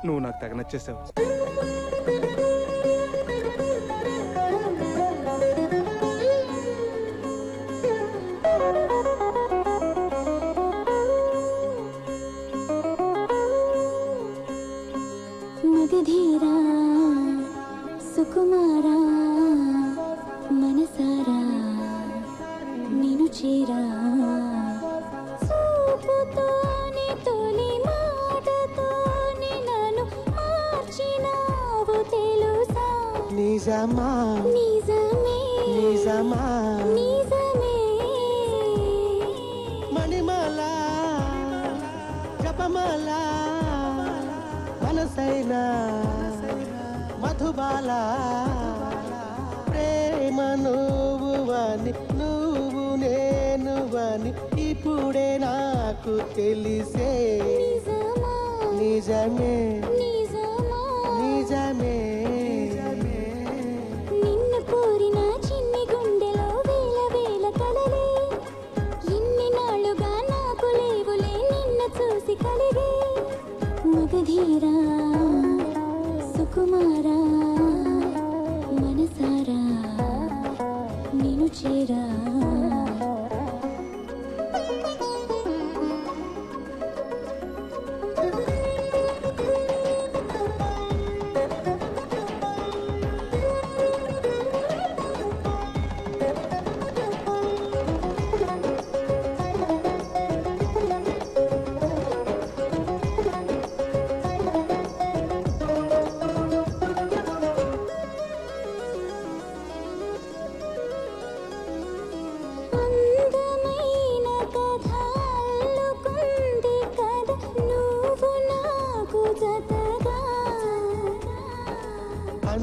నువ్వు నాకు తెగ నచ్చేసావు. మగధీరా సుకుమారా మనసారా నిను చేరా చూపుతోని తొలి మాటతోని నన్ను మార్చినావు తెలుసా. నిజమా నిజమే నిజమా నిజమే మణిమాల జపమాల మనసైనా మధుబాల ప్రేమ నువ్వు అని నువ్వు నేను అని ఇప్పుడే నాకు తెలిసే. నిజమా నిజమే నిజమా నిజమే నిన్ను కోరిన చిన్ని గుండెలో వేల వేల కలలే ఇన్ని నాళ్ళుగా నాకు లేవులే నిన్ను చూసి కలిగే. మగధీరా సుకుమారా మనసారా నిను చేరా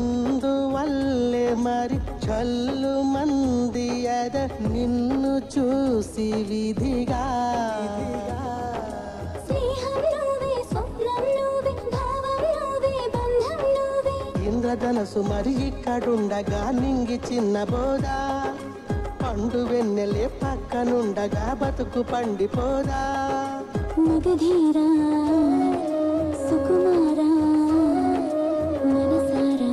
అందువల్లే మరి చల్లు మంది అద నిన్ను చూసి విధిగా. ఇంద్రధనసు మరి ఇక్కడుండగా నింగి చిన్న బోదా పండు వెన్నెలే పక్కనుండగా బతుకు పండిపోదా. మగధీరా సుకుమారా మనసారా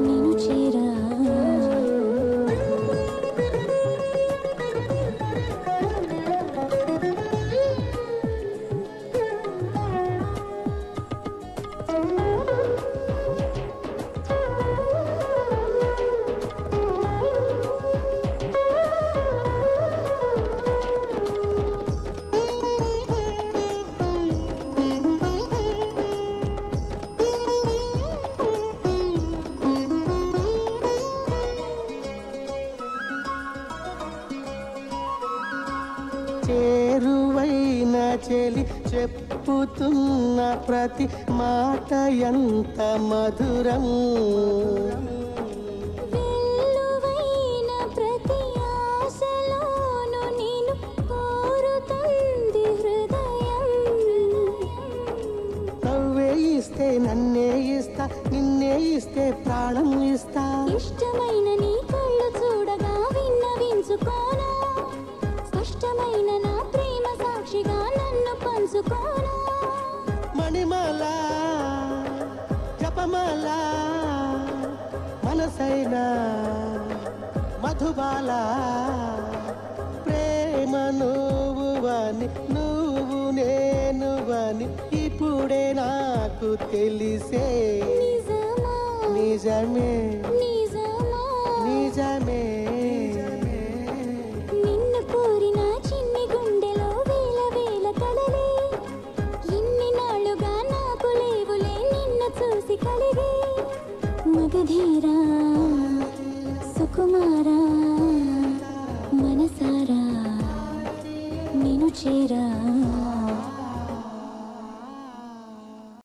నిను చేరా చేరువైన చెలి చెప్పుతున్న ప్రతి మాట ఎంత మధురం. వెల్లువైన ప్రతి ఆశలోను నిన్ను కోరుతుంది హృదయం. నవ్వే ఇస్తే నన్నే ఇస్తా నిన్నే ఇస్తే ప్రాణం ఇస్తా. ఇష్టమైన నీ కళ్ళు చూడగా విన్నవించుకోనా స్పష్టమైన నా ప్రేమ సాక్షిగా నన్ను పంచుకోనా. మణిమాల జపమాల మనసైనా మధుబాల ప్రేమ నువ్వు అని నువ్వు నేను అని ఇప్పుడే నాకు తెలిసే. నిజమా నిజమే నిజమా నిజమే